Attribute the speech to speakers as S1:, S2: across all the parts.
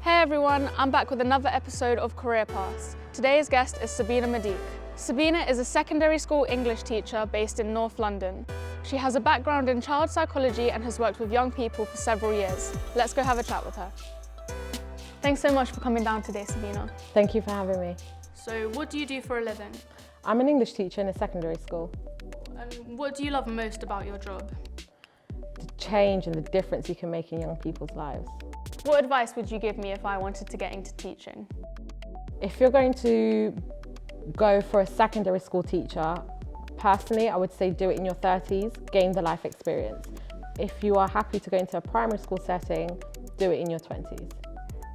S1: Hey everyone, I'm back with another episode of Career Paths. Today's guest is Sabina Mehdic. Sabina is a secondary school English teacher based in North London. She has a background in child psychology and has worked with young people for several years. Let's go have a chat with her. Thanks so much for coming down today, Sabina.
S2: Thank you for having me.
S1: So what do you do for a living?
S2: I'm an English teacher in a secondary school.
S1: And what do you love most about your job?
S2: The change and the difference you can make in young people's lives.
S1: What advice would you give me if I wanted to get into teaching?
S2: If you're going to go for a secondary school teacher, personally, I would say do it in your 30s, gain the life experience. If you are happy to go into a primary school setting, do it in your 20s.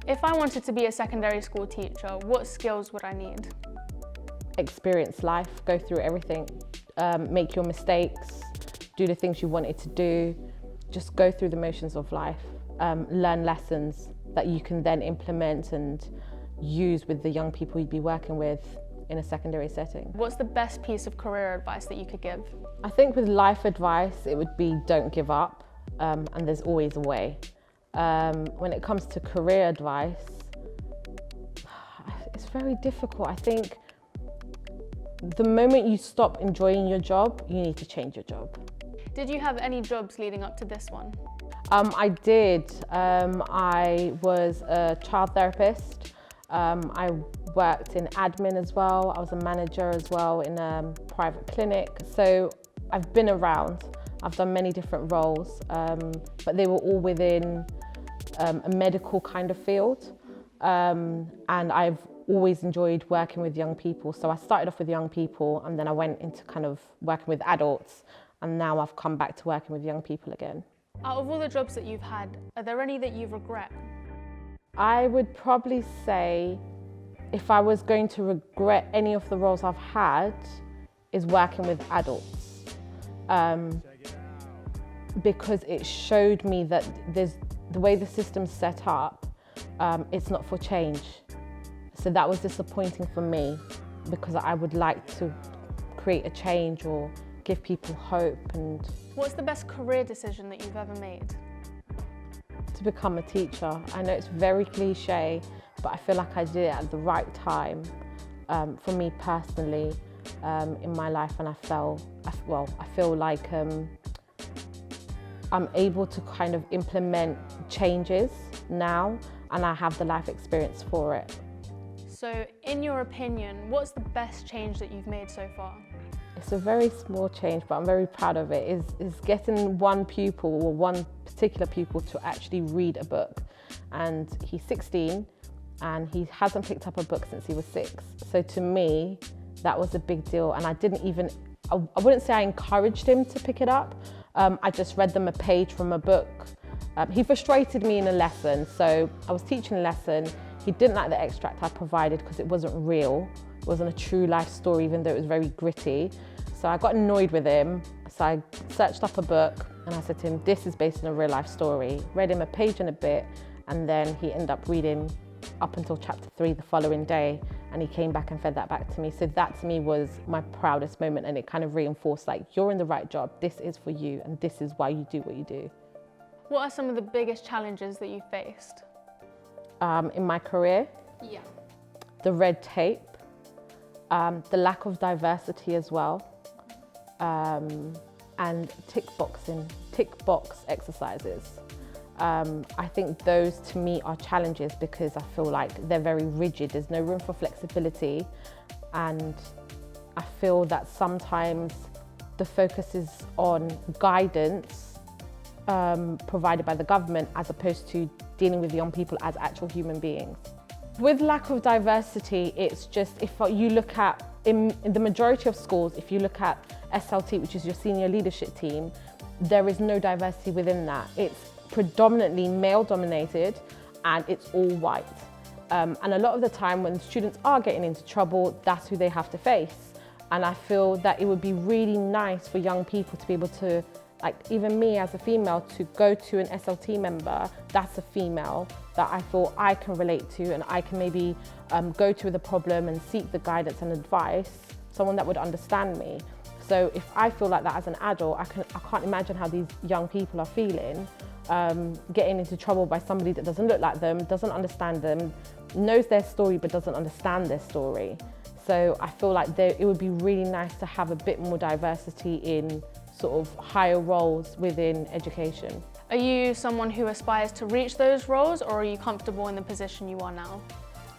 S1: If I wanted to be a secondary school teacher, what skills would I need?
S2: Experience life, go through everything, make your mistakes, do the things you wanted to do, just go through the motions of life. Learn lessons that you can then implement and use with the young people you'd be working with in a secondary setting.
S1: What's the best piece of career advice that you could give?
S2: I think with life advice, it would be don't give up, and there's always a way. When it comes to career advice, it's very difficult. I think the moment you stop enjoying your job, you need to change your job.
S1: Did you have any jobs leading up to this one?
S2: I did. I was a child therapist. I worked in admin as well. I was a manager as well in a private clinic. So I've been around. I've done many different roles, but they were all within a medical kind of field. And I've always enjoyed working with young people. So I started off with young people and then I went into kind of working with adults. And now I've come back to working with young people again.
S1: Out of all the jobs that you've had, are there any that you regret?
S2: I would probably say if I was going to regret any of the roles I've had is working with adults. Because it showed me that the way the system's set up, it's not for change. So that was disappointing for me because I would like to create a change or give people hope. And
S1: what's the best career decision that you've ever made?
S2: To become a teacher. I know it's very cliche, but I feel like I did it at the right time for me personally in my life, and I feel like I'm able to kind of implement changes now, and I have the life experience for it.
S1: So in your opinion, what's the best change that you've made so far?
S2: It's a very small change, but I'm very proud of it, is getting one pupil or one particular pupil to actually read a book. And he's 16 and he hasn't picked up a book since he was 6. So to me, that was a big deal. And I wouldn't say I encouraged him to pick it up. I just read them a page from a book. He frustrated me in a lesson. So I was teaching a lesson. He didn't like the extract I provided because it wasn't real. It wasn't a true life story, even though it was very gritty. So I got annoyed with him. So I searched up a book and I said to him, this is based on a real life story. Read him a page and a bit, and then he ended up reading up until chapter 3 the following day, and he came back and fed that back to me. So that to me was my proudest moment, and it kind of reinforced, like, you're in the right job, this is for you, and this is why you do what you do.
S1: What are some of the biggest challenges that you faced?
S2: In my career?
S1: Yeah.
S2: The red tape, the lack of diversity as well, and tick box exercises. I think those to me are challenges because I feel like they're very rigid. There's no room for flexibility, and I feel that sometimes the focus is on guidance provided by the government as opposed to dealing with young people as actual human beings. With lack of diversity, it's just, if you look at, in the majority of schools, if you look at SLT, which is your senior leadership team, there is no diversity within that. It's predominantly male dominated and it's all white. And a lot of the time when students are getting into trouble, that's who they have to face. And I feel that it would be really nice for young people to be able to, like even me as a female, to go to an SLT member that's a female that I feel I can relate to, and I can maybe go to with a problem and seek the guidance and advice, someone that would understand me. So if I feel like that as an adult, I can't imagine how these young people are feeling. getting into trouble by somebody that doesn't look like them, doesn't understand them, knows their story but doesn't understand their story. So I feel like it would be really nice to have a bit more diversity in sort of higher roles within education.
S1: Are you someone who aspires to reach those roles, or are you comfortable in the position you are now?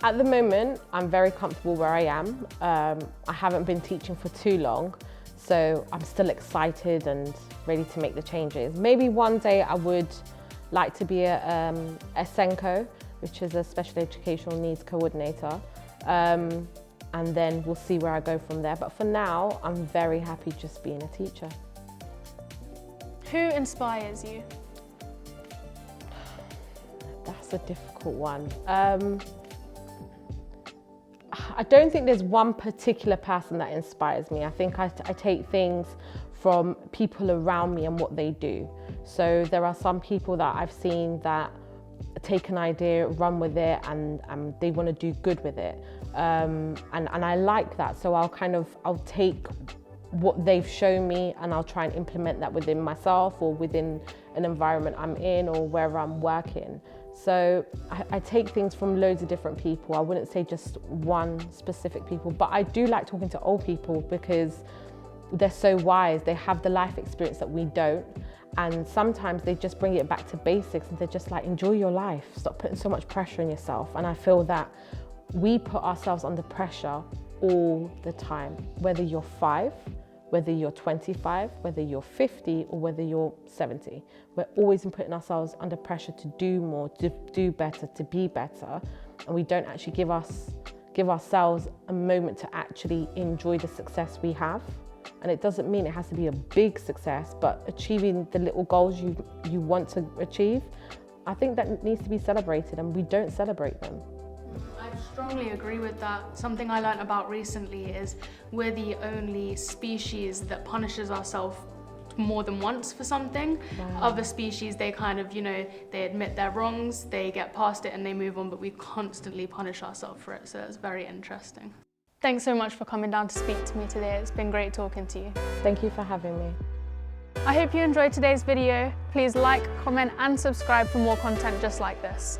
S2: At the moment, I'm very comfortable where I am. I haven't been teaching for too long, so I'm still excited and ready to make the changes. Maybe one day I would like to be a SENCO, which is a special educational needs coordinator, and then we'll see where I go from there. But for now, I'm very happy just being a teacher.
S1: Who inspires you?
S2: That's a difficult one. I don't think there's one particular person that inspires me. I think I take things from people around me and what they do. So there are some people that I've seen that take an idea, run with it, and they want to do good with it. And I like that. So I'll take what they've shown me and I'll try and implement that within myself or within an environment I'm in or wherever I'm working. So I take things from loads of different people. I wouldn't say just one specific people, but I do like talking to old people because they're so wise. They have the life experience that we don't. And sometimes they just bring it back to basics and they're just like, enjoy your life. Stop putting so much pressure on yourself. And I feel that we put ourselves under pressure all the time, whether you're 5, whether you're 25, whether you're 50, or whether you're 70. We're always putting ourselves under pressure to do more, to do better, to be better. And we don't actually give ourselves a moment to actually enjoy the success we have. And it doesn't mean it has to be a big success, but achieving the little goals you want to achieve, I think that needs to be celebrated, and we don't celebrate them.
S1: I strongly agree with that. Something I learned about recently is we're the only species that punishes ourselves more than once for something.
S2: Wow.
S1: Other species, they kind of, they admit their wrongs, they get past it and they move on, but we constantly punish ourselves for it. So it's very interesting. Thanks so much for coming down to speak to me today. It's been great talking to you.
S2: Thank you for having me.
S1: I hope you enjoyed today's video. Please like, comment and subscribe for more content just like this.